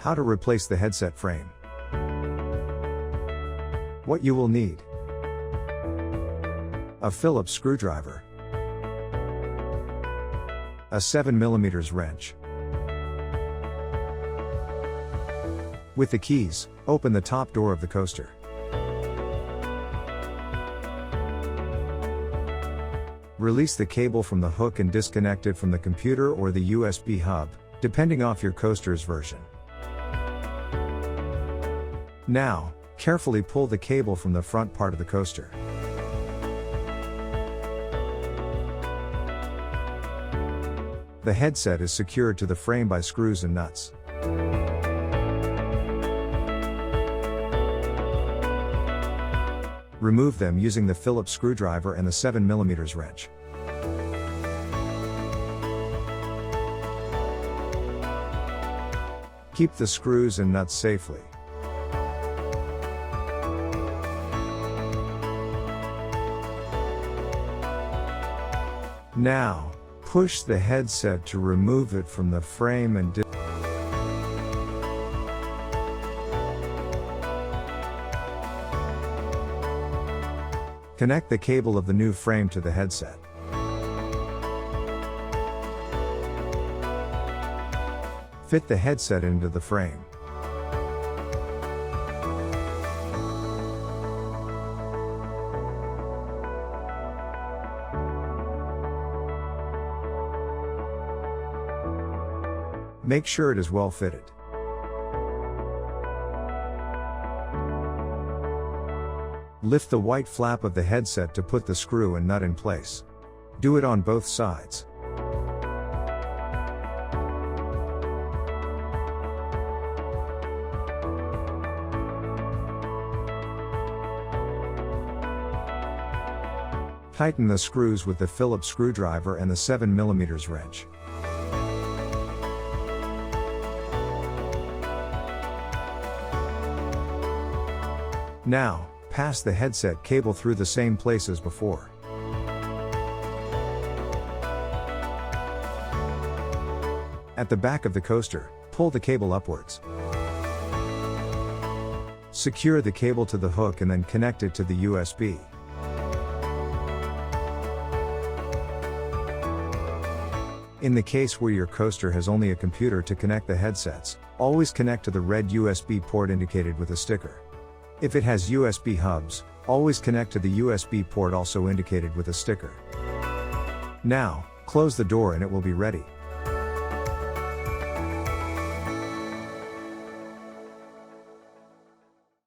How to replace the headset frame. What you will need: a Phillips screwdriver, a 7mm wrench. With the keys, open the top door of the coaster. Release the cable from the hook and disconnect it from the computer or the USB hub, depending off your coaster's version. Now, carefully pull the cable from the front part of the coaster. The headset is secured to the frame by screws and nuts. Remove them using the Phillips screwdriver and the 7mm wrench. Keep the screws and nuts safely. Now, push the headset to remove it from the frame and connect the cable of the new frame to the headset. Fit the headset into the frame. Make sure it is well fitted. Lift the white flap of the headset to put the screw and nut in place. Do it on both sides. Tighten the screws with the Phillips screwdriver and the 7mm wrench. Now, pass the headset cable through the same place as before. At the back of the coaster, pull the cable upwards. Secure the cable to the hook and then connect it to the USB. In the case where your coaster has only a computer to connect the headsets, always connect to the red USB port indicated with a sticker. If it has USB hubs, always connect to the USB port also indicated with a sticker. Now, close the door and it will be ready.